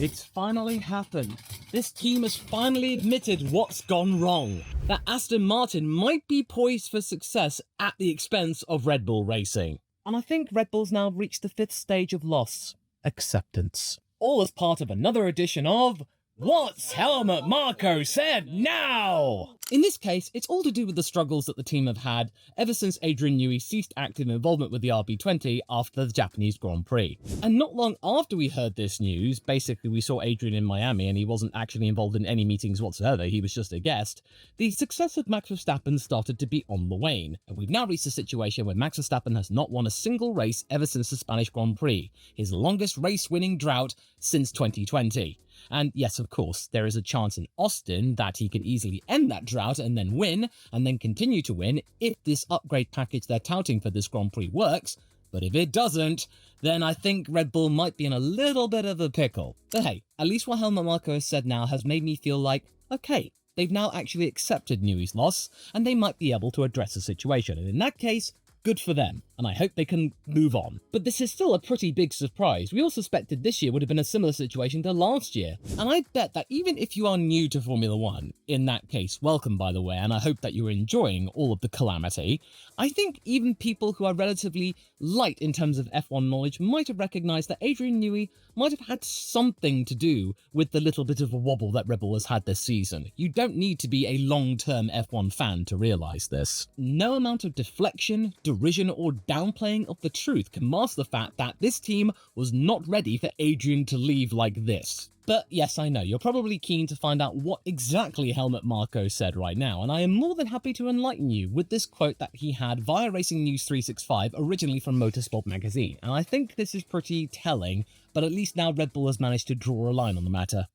It's finally happened. This team has finally admitted what's gone wrong. That Aston Martin might be poised for success at the expense of Red Bull Racing. And I think Red Bull's now reached the 5th stage of loss. Acceptance. All as part of another edition of What's Helmut Marko Said Now? In this case, it's all to do with the struggles that the team have had ever since Adrian Newey ceased active involvement with the RB20 after the Japanese Grand Prix. And not long after we heard this news, basically we saw Adrian in Miami and he wasn't actually involved in any meetings whatsoever, he was just a guest, the success of Max Verstappen started to be on the wane. And we've now reached a situation where Max Verstappen has not won a single race ever since the Spanish Grand Prix, his longest race-winning drought since 2020. And yes, of course, there is a chance in Austin that he could easily end that drought and then win, and then continue to win if this upgrade package they're touting for this Grand Prix works. But if it doesn't, then I think Red Bull might be in a little bit of a pickle. But hey, at least what Helmut Marko has said now has made me feel like, okay, they've now actually accepted Newey's loss, and they might be able to address the situation. And in that case, good for them, and I hope they can move on. But this is still a pretty big surprise. We all suspected this year would have been a similar situation to last year. And I bet that even if you are new to Formula 1, in that case, welcome by the way, and I hope that you're enjoying all of the calamity, I think even people who are relatively light in terms of F1 knowledge might have recognised that Adrian Newey might have had something to do with the little bit of a wobble that Red Bull has had this season. You don't need to be a long-term F1 fan to realise this. No amount of deflection, derision or downplaying of the truth can mask the fact that this team was not ready for Adrian to leave like this. But yes, I know, you're probably keen to find out what exactly Helmut Marko said right now, and I am more than happy to enlighten you with this quote that he had via Racing News 365, originally from Motorsport magazine. And I think this is pretty telling, but at least now Red Bull has managed to draw a line on the matter.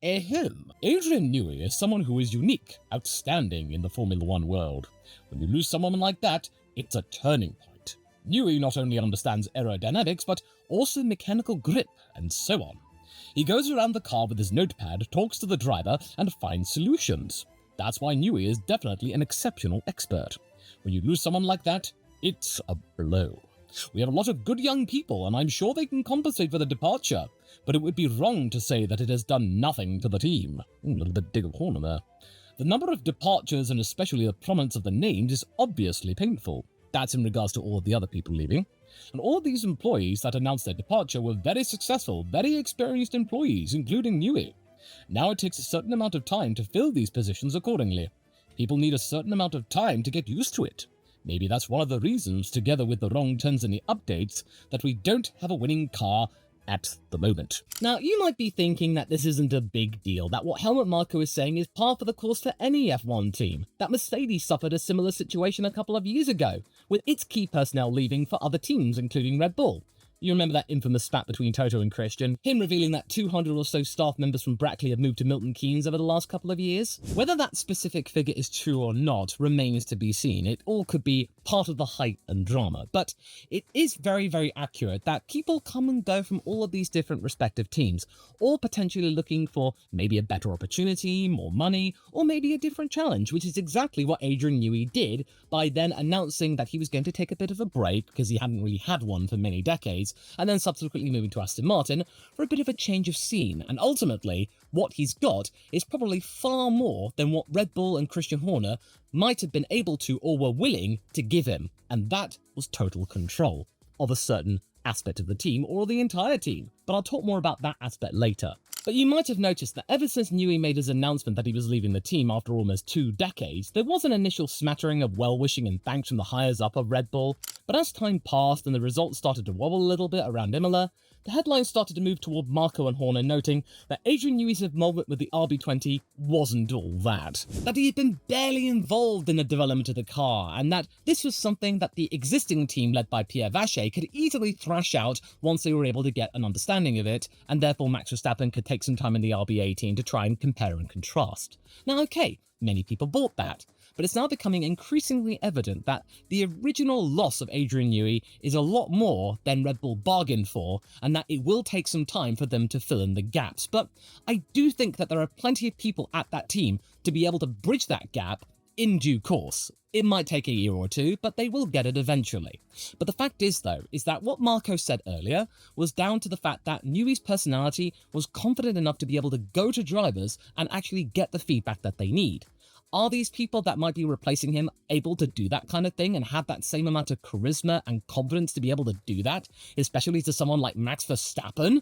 Ahem. Adrian Newey is someone who is unique, outstanding in the Formula 1 world. When you lose someone like that, it's a turning point. Newey not only understands aerodynamics, but also mechanical grip, and so on. He goes around the car with his notepad, talks to the driver, and finds solutions. That's why Newey is definitely an exceptional expert. When you lose someone like that, it's a blow. We have a lot of good young people, and I'm sure they can compensate for the departure, but it would be wrong to say that it has done nothing to the team. A little bit dig of corner there. The number of departures, and especially the prominence of the names, is obviously painful. That's in regards to all of the other people leaving. And all of these employees that announced their departure were very successful, very experienced employees, including Newey. Now it takes a certain amount of time to fill these positions accordingly. People need a certain amount of time to get used to it. Maybe that's one of the reasons, together with the wrong turns in the updates, that we don't have a winning car at the moment. Now, you might be thinking that this isn't a big deal, that what Helmut Marko is saying is par for the course for any F1 team, that Mercedes suffered a similar situation a couple of years ago, with its key personnel leaving for other teams, including Red Bull. You remember that infamous spat between Toto and Christian, him revealing that 200 or so staff members from Brackley have moved to Milton Keynes over the last couple of years? Whether that specific figure is true or not remains to be seen. It all could be part of the hype and drama, but it is very, very accurate that people come and go from all of these different respective teams, all potentially looking for maybe a better opportunity, more money, or maybe a different challenge, which is exactly what Adrian Newey did by then announcing that he was going to take a bit of a break because he hadn't really had one for many decades, and then subsequently moving to Aston Martin for a bit of a change of scene. And ultimately, what he's got is probably far more than what Red Bull and Christian Horner might have been able to or were willing to give him, and that was total control of a certain aspect of the team or the entire team. But I'll talk more about that aspect later. But you might have noticed that ever since Newey made his announcement that he was leaving the team after almost 2 decades, there was an initial smattering of well-wishing and thanks from the higher-up of Red Bull. But as time passed and the results started to wobble a little bit around Imola, the headlines started to move toward Marko and Horner noting that Adrian Newey's involvement with the RB20 wasn't all that he had been barely involved in the development of the car, and that this was something that the existing team led by Pierre Vacher could easily thrash out once they were able to get an understanding of it, and therefore Max Verstappen could take some time in the RB18 to try and compare and contrast. Now okay, many people bought that, but it's now becoming increasingly evident that the original loss of Adrian Newey is a lot more than Red Bull bargained for, and that it will take some time for them to fill in the gaps. But I do think that there are plenty of people at that team to be able to bridge that gap in due course. It might take a year or two, but they will get it eventually. But the fact is, though, is that what Marko said earlier was down to the fact that Newey's personality was confident enough to be able to go to drivers and actually get the feedback that they need. Are these people that might be replacing him able to do that kind of thing and have that same amount of charisma and confidence to be able to do that, especially to someone like Max Verstappen?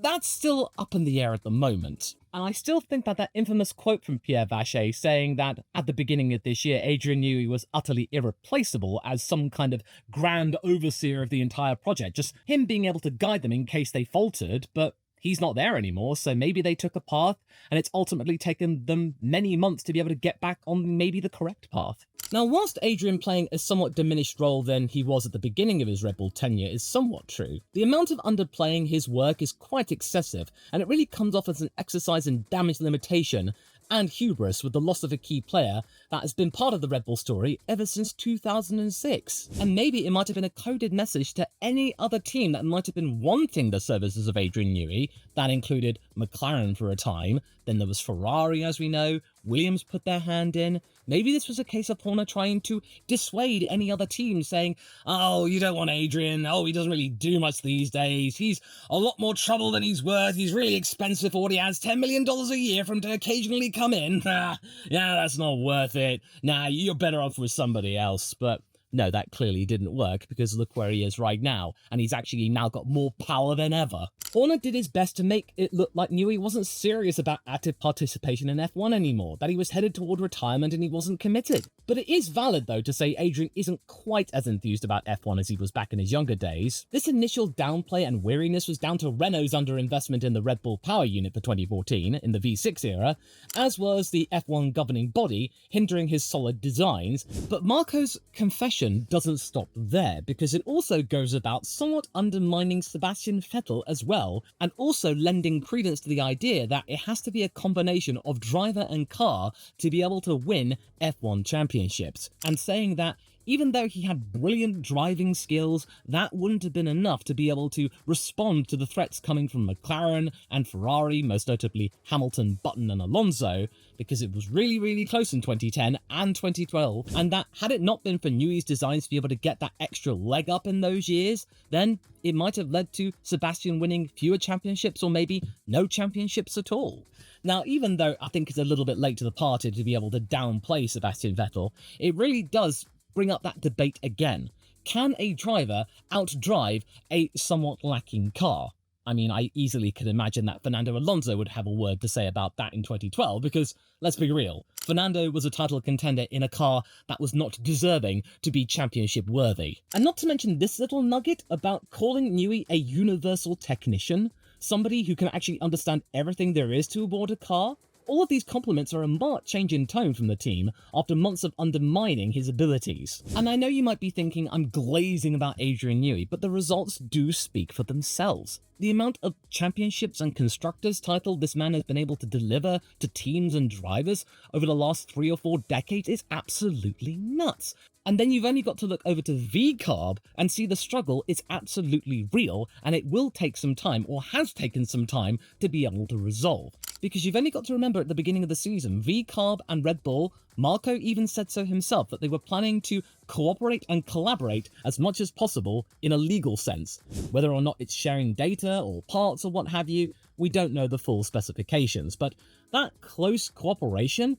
That's still up in the air at the moment. And I still think that infamous quote from Pierre Vachet saying that at the beginning of this year, Adrian Newey was utterly irreplaceable as some kind of grand overseer of the entire project, just him being able to guide them in case they faltered, but he's not there anymore, so maybe they took a path, and it's ultimately taken them many months to be able to get back on maybe the correct path. Now, whilst Adrian playing a somewhat diminished role than he was at the beginning of his Red Bull tenure is somewhat true, the amount of underplaying his work is quite excessive, and it really comes off as an exercise in damage limitation and hubris with the loss of a key player that has been part of the Red Bull story ever since 2006. And maybe it might have been a coded message to any other team that might have been wanting the services of Adrian Newey. That included McLaren for a time, then there was Ferrari, as we know, Williams put their hand in. Maybe this was a case of Horner trying to dissuade any other team, saying, oh, you don't want Adrian, oh, he doesn't really do much these days, he's a lot more trouble than he's worth, he's really expensive for what he has, $10 million a year for him to occasionally come in. Yeah, that's not worth it. Nah, you're better off with somebody else. But no, that clearly didn't work, because look where he is right now, and he's actually now got more power than ever. Horner did his best to make it look like Newey wasn't serious about active participation in F1 anymore, that he was headed toward retirement and he wasn't committed. But it is valid, though, to say Adrian isn't quite as enthused about F1 as he was back in his younger days. This initial downplay and weariness was down to Renault's underinvestment in the Red Bull power unit for 2014, in the V6 era, as was the F1 governing body hindering his solid designs. But Marko's confession doesn't stop there, because it also goes about somewhat undermining Sebastian Vettel as well, and also lending credence to the idea that it has to be a combination of driver and car to be able to win F1 championships, and saying that even though he had brilliant driving skills, that wouldn't have been enough to be able to respond to the threats coming from McLaren and Ferrari, most notably Hamilton, Button and Alonso, because it was really, really close in 2010 and 2012, and that had it not been for Newey's designs to be able to get that extra leg up in those years, then it might have led to Sebastian winning fewer championships or maybe no championships at all. Now, even though I think it's a little bit late to the party to be able to downplay Sebastian Vettel, it really does bring up that debate again. Can a driver outdrive a somewhat lacking car? I mean, I easily could imagine that Fernando Alonso would have a word to say about that in 2012, because, let's be real, Fernando was a title contender in a car that was not deserving to be championship worthy. And not to mention this little nugget about calling Newey a universal technician, somebody who can actually understand everything there is to aboard a car. All of these compliments are a marked change in tone from the team after months of undermining his abilities. And I know you might be thinking I'm glazing about Adrian Newey, but the results do speak for themselves. The amount of championships and constructors title this man has been able to deliver to teams and drivers over the last 3 or 4 decades is absolutely nuts. And then you've only got to look over to VCARB and see the struggle is absolutely real, and it will take some time, or has taken some time, to be able to resolve. Because you've only got to remember at the beginning of the season, VCARB and Red Bull, Marko even said so himself, that they were planning to cooperate and collaborate as much as possible in a legal sense. Whether or not it's sharing data or parts or what have you, we don't know the full specifications, but that close cooperation,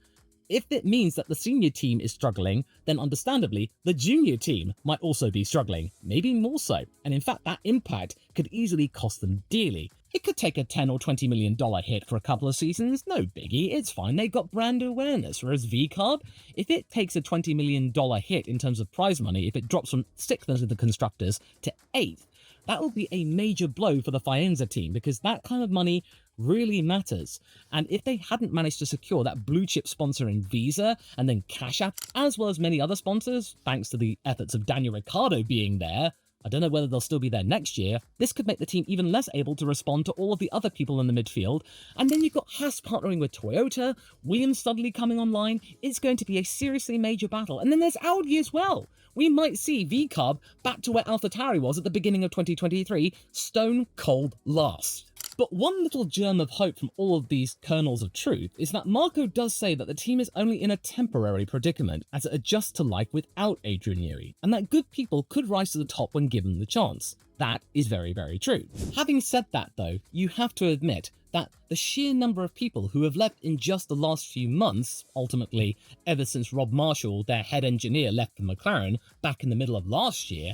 if it means that the senior team is struggling, then understandably, the junior team might also be struggling, maybe more so. And in fact, that impact could easily cost them dearly. It could take a $10 or $20 million hit for a couple of seasons, no biggie, it's fine, they got brand awareness. Whereas VCARB, if it takes a $20 million hit in terms of prize money, if it drops from 6th of the constructors to 8th, that will be a major blow for the Faenza team, because that kind of money really matters. And if they hadn't managed to secure that blue chip sponsor in Visa and then Cash App, as well as many other sponsors, thanks to the efforts of Daniel Ricciardo being there, I don't know whether they'll still be there next year, this could make the team even less able to respond to all of the other people in the midfield. And then you've got Haas partnering with Toyota, Williams suddenly coming online. It's going to be a seriously major battle. And then there's Audi as well. We might see VCARB back to where AlphaTauri was at the beginning of 2023, stone cold last. But one little germ of hope from all of these kernels of truth is that Marko does say that the team is only in a temporary predicament as it adjusts to life without Adrian Newey, and that good people could rise to the top when given the chance. That is very, very true. Having said that though, you have to admit that the sheer number of people who have left in just the last few months, ultimately ever since Rob Marshall, their head engineer, left for McLaren back in the middle of last year,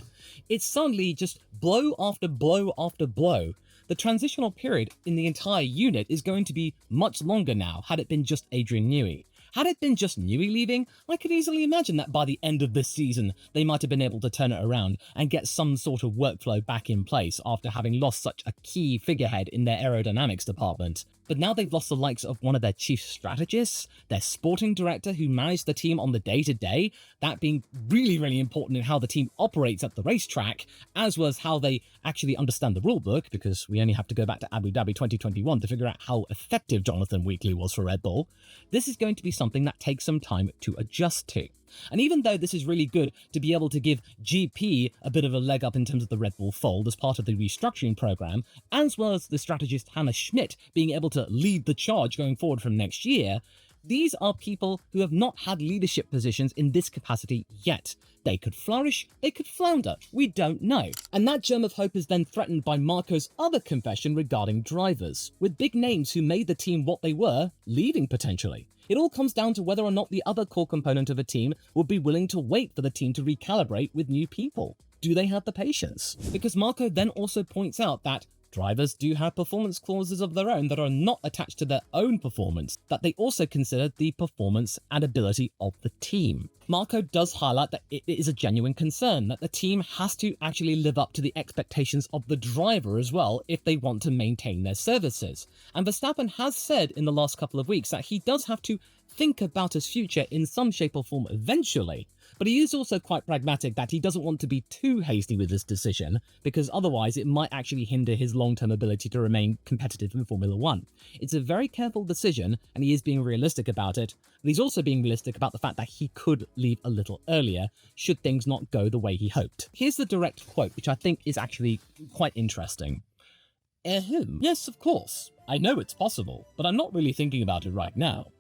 it's suddenly just blow after blow after blow. The transitional period in the entire unit is going to be much longer now had it been just Adrian Newey. Had it been just Newey leaving, I could easily imagine that by the end of this season, they might have been able to turn it around and get some sort of workflow back in place after having lost such a key figurehead in their aerodynamics department. But now they've lost the likes of one of their chief strategists, their sporting director who managed the team on the day-to-day, that being really, really important in how the team operates at the racetrack, as well as how they actually understand the rulebook, because we only have to go back to Abu Dhabi 2021 to figure out how effective Jonathan Weekly was for Red Bull. This is going to be something that takes some time to adjust to. And even though this is really good to be able to give GP a bit of a leg up in terms of the Red Bull fold as part of the restructuring program, as well as the strategist Hannah Schmidt being able to lead the charge going forward from next year, these are people who have not had leadership positions in this capacity yet. They could flourish, they could flounder, we don't know. And that germ of hope is then threatened by Marko's other confession regarding drivers, with big names who made the team what they were, leaving potentially. It all comes down to whether or not the other core component of a team would be willing to wait for the team to recalibrate with new people. Do they have the patience? Because Marko then also points out that drivers do have performance clauses of their own that are not attached to their own performance, that they also consider the performance and ability of the team. Marko does highlight that it is a genuine concern that the team has to actually live up to the expectations of the driver as well if they want to maintain their services. And Verstappen has said in the last couple of weeks that he does have to think about his future in some shape or form eventually. But he is also quite pragmatic that he doesn't want to be too hasty with this decision, because otherwise it might actually hinder his long-term ability to remain competitive in Formula 1. It's a very careful decision, and he is being realistic about it, but he's also being realistic about the fact that he could leave a little earlier, should things not go the way he hoped. Here's the direct quote, which I think is actually quite interesting. Yes, of course. I know it's possible, but I'm not really thinking about it right now.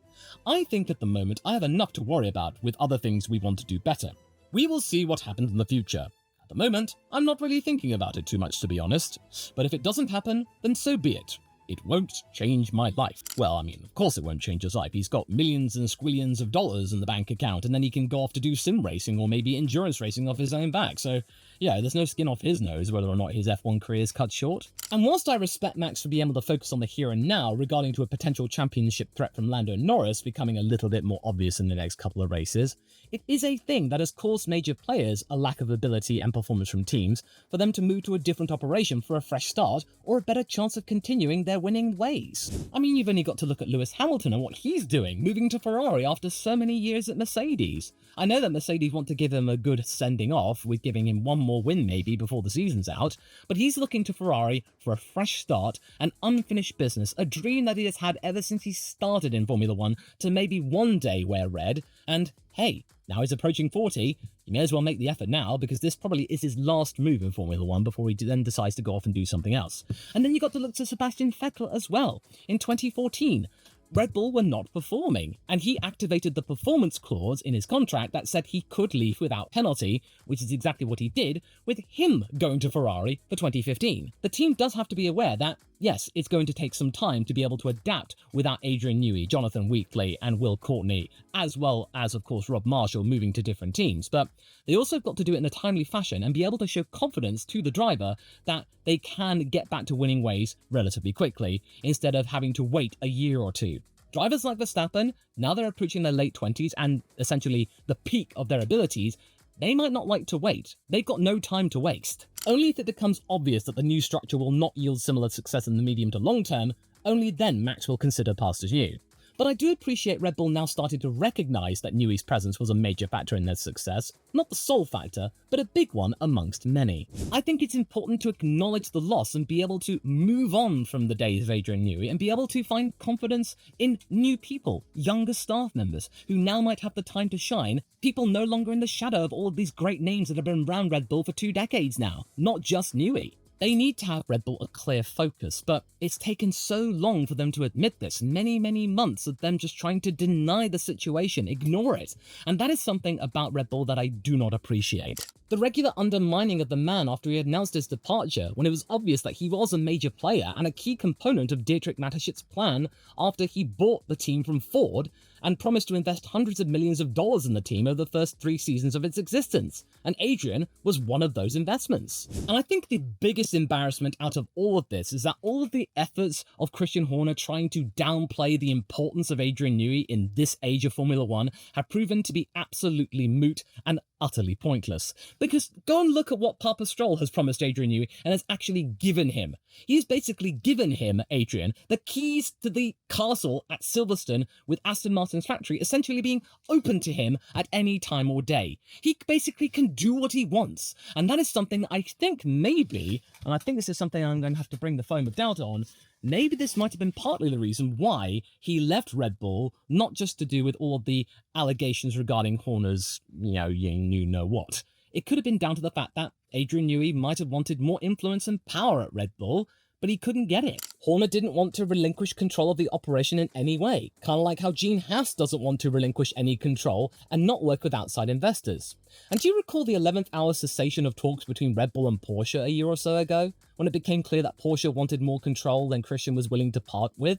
I think at the moment I have enough to worry about with other things we want to do better. We will see what happens in the future. At the moment, I'm not really thinking about it too much, to be honest. But if it doesn't happen, then so be it. It won't change my life. Well, I mean, of course it won't change his life. He's got millions and squillions of dollars in the bank account, and then he can go off to do sim racing or maybe endurance racing off his own back. So, yeah, there's no skin off his nose whether or not his F1 career is cut short. And whilst I respect Max for being able to focus on the here and now regarding to a potential championship threat from Lando Norris becoming a little bit more obvious in the next couple of races, it is a thing that has caused major players a lack of ability and performance from teams for them to move to a different operation for a fresh start or a better chance of continuing their winning ways. I mean, you've only got to look at Lewis Hamilton and what he's doing, moving to Ferrari after so many years at Mercedes. I know that Mercedes want to give him a good sending off with giving him one more win maybe before the season's out, but he's looking to Ferrari for a fresh start, an unfinished business, a dream that he has had ever since he started in Formula 1 to maybe one day wear red, and hey, now he's approaching 40, he may as well make the effort now because this probably is his last move in Formula 1 before he then decides to go off and do something else. And then you got to look to Sebastian Vettel as well. In 2014, Red Bull were not performing, and he activated the performance clause in his contract that said he could leave without penalty, which is exactly what he did, with him going to Ferrari for 2015. The team does have to be aware that, yes, it's going to take some time to be able to adapt without Adrian Newey, Jonathan Weekly, and Will Courtney, as well as, of course, Rob Marshall moving to different teams, but they also got to do it in a timely fashion and be able to show confidence to the driver that they can get back to winning ways relatively quickly, instead of having to wait a year or two. Drivers like Verstappen, now they're approaching their late 20s and essentially the peak of their abilities, they might not like to wait. They've got no time to waste. Only if it becomes obvious that the new structure will not yield similar success in the medium to long term, only then Max will consider past as new. But I do appreciate Red Bull now starting to recognise that Newey's presence was a major factor in their success, not the sole factor, but a big one amongst many. I think it's important to acknowledge the loss and be able to move on from the days of Adrian Newey and be able to find confidence in new people, younger staff members, who now might have the time to shine, people no longer in the shadow of all of these great names that have been around Red Bull for 2 decades now, not just Newey. They need to have Red Bull a clear focus, but it's taken so long for them to admit this, many months of them just trying to deny the situation, ignore it, and that is something about Red Bull that I do not appreciate. The regular undermining of the man after he announced his departure, when it was obvious that he was a major player and a key component of Dietrich Mateschit's plan after he bought the team from Ford and promised to invest hundreds of millions of dollars in the team over the first 3 seasons of its existence. And Adrian was one of those investments. And I think the biggest embarrassment out of all of this is that all of the efforts of Christian Horner trying to downplay the importance of Adrian Newey in this age of Formula One have proven to be absolutely moot and utterly pointless. Because go and look at what Papa Stroll has promised Adrian Newey and has actually given him. He has basically given him, Adrian, the keys to the castle at Silverstone with Aston Martin's factory essentially being open to him at any time or day. He basically can do what he wants. And that is something that I think maybe, and I think this is something I'm going to have to bring the foam of doubt on, maybe this might have been partly the reason why he left Red Bull, not just to do with all of the allegations regarding Horner's, you know what. It could have been down to the fact that Adrian Newey might have wanted more influence and power at Red Bull, but he couldn't get it. Horner didn't want to relinquish control of the operation in any way, kind of like how Gene Haas doesn't want to relinquish any control and not work with outside investors. And do you recall the 11th hour cessation of talks between Red Bull and Porsche a year or so ago, when it became clear that Porsche wanted more control than Christian was willing to part with?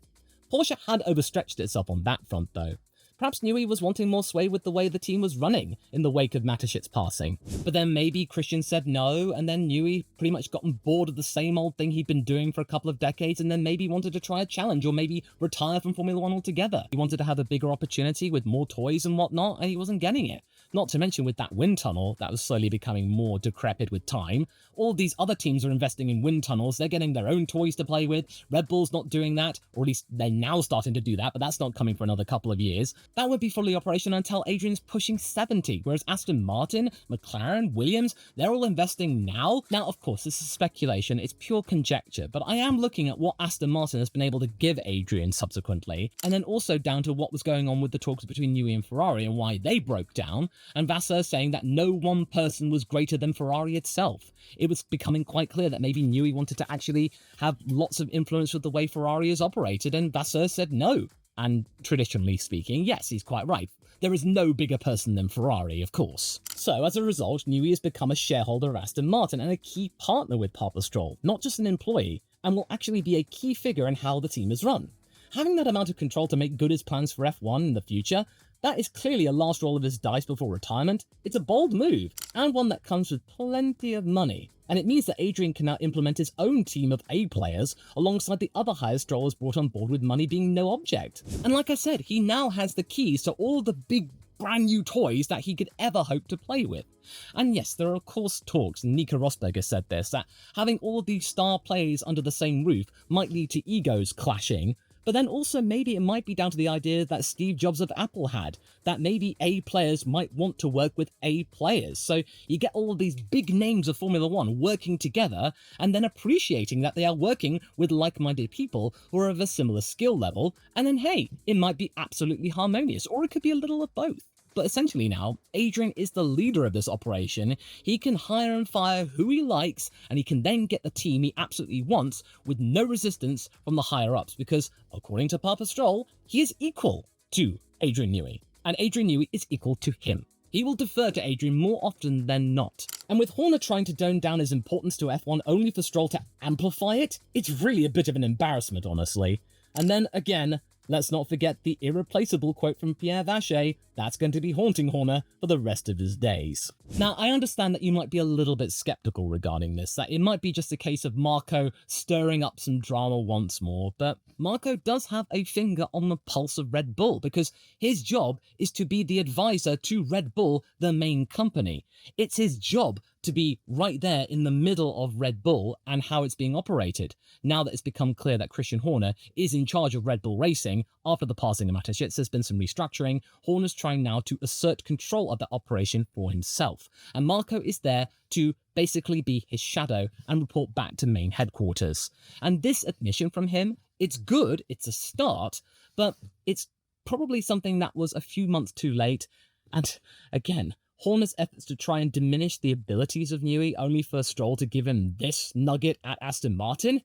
Porsche had overstretched itself on that front though. Perhaps Newey was wanting more sway with the way the team was running in the wake of Mateschit's passing. But then maybe Christian said no, and then Newey pretty much gotten bored of the same old thing he'd been doing for a couple of decades, and then maybe wanted to try a challenge, or maybe retire from Formula One altogether. He wanted to have a bigger opportunity with more toys and whatnot, and he wasn't getting it. Not to mention with that wind tunnel that was slowly becoming more decrepit with time. All these other teams are investing in wind tunnels, they're getting their own toys to play with. Red Bull's not doing that, or at least they're now starting to do that, but that's not coming for another couple of years. That won't be fully operational until Adrian's pushing 70, whereas Aston Martin, McLaren, Williams, they're all investing now. Now, of course, this is speculation, it's pure conjecture, but I am looking at what Aston Martin has been able to give Adrian subsequently, and then also down to what was going on with the talks between Newey and Ferrari and why they broke down, and Vasseur saying that no one person was greater than Ferrari itself. It was becoming quite clear that maybe Newey wanted to actually have lots of influence with the way Ferrari is operated, and Vasseur said no. And traditionally speaking, yes, he's quite right. There is no bigger person than Ferrari, of course. So, as a result, Newey has become a shareholder of Aston Martin and a key partner with Papa Stroll, not just an employee, and will actually be a key figure in how the team is run. Having that amount of control to make good his plans for F1 in the future, that is clearly a last roll of his dice before retirement. It's a bold move, and one that comes with plenty of money. And it means that Adrian can now implement his own team of A players, alongside the other hires Stroll has brought on board with money being no object. And like I said, he now has the keys to all the big brand new toys that he could ever hope to play with. And yes, there are of course talks, and Nico Rosberg has said this, that having all of these star players under the same roof might lead to egos clashing. But then also maybe it might be down to the idea that Steve Jobs of Apple had, that maybe A players might want to work with A players. So you get all of these big names of Formula One working together and then appreciating that they are working with like-minded people who are of a similar skill level. And then hey, it might be absolutely harmonious, or it could be a little of both. But essentially now, Adrian is the leader of this operation. He can hire and fire who he likes, and he can then get the team he absolutely wants with no resistance from the higher-ups, because, according to Papa Stroll, he is equal to Adrian Newey, and Adrian Newey is equal to him. He will defer to Adrian more often than not. And with Horner trying to tone down his importance to F1 only for Stroll to amplify it, it's really a bit of an embarrassment, honestly. And then, again, let's not forget the irreplaceable quote from Pierre Vacher, that's going to be haunting Horner for the rest of his days. Now, I understand that you might be a little bit skeptical regarding this, that it might be just a case of Marko stirring up some drama once more, but Marko does have a finger on the pulse of Red Bull, because his job is to be the advisor to Red Bull, the main company. It's his job to be right there in the middle of Red Bull and how it's being operated. Now that it's become clear that Christian Horner is in charge of Red Bull Racing, after the passing of Mateschitz, there's been some restructuring. Horner's trying now to assert control of that operation for himself. And Marko is there to basically be his shadow and report back to main headquarters. And this admission from him, it's good, it's a start, but it's probably something that was a few months too late. And again, Horner's efforts to try and diminish the abilities of Newey only for Stroll to give him this nugget at Aston Martin?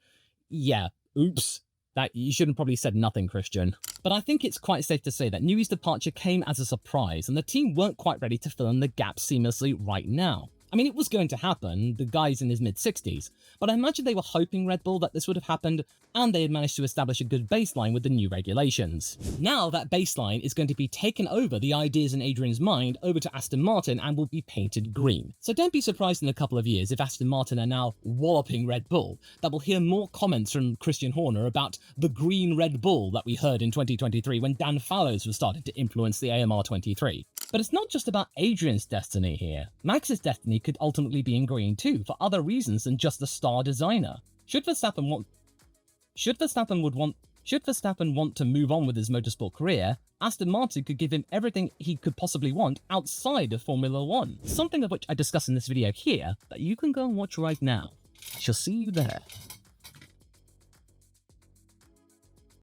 Yeah, oops. That you shouldn't probably said nothing, Christian. But I think it's quite safe to say that Newey's departure came as a surprise, and the team weren't quite ready to fill in the gap seamlessly right now. I mean, it was going to happen, the guy's in his mid-60s, but I imagine they were hoping Red Bull that this would have happened, and they had managed to establish a good baseline with the new regulations. Now that baseline is going to be taken over the ideas in Adrian's mind over to Aston Martin and will be painted green. So don't be surprised in a couple of years if Aston Martin are now walloping Red Bull, that we'll hear more comments from Christian Horner about the green Red Bull that we heard in 2023 when Dan Fallows was starting to influence the AMR 23. But it's not just about Adrian's destiny here. Max's destiny could ultimately be in green too, for other reasons than just the star designer. Should Verstappen want to move on with his motorsport career, Aston Martin could give him everything he could possibly want outside of Formula 1. Something of which I discuss in this video here that you can go and watch right now. I shall see you there.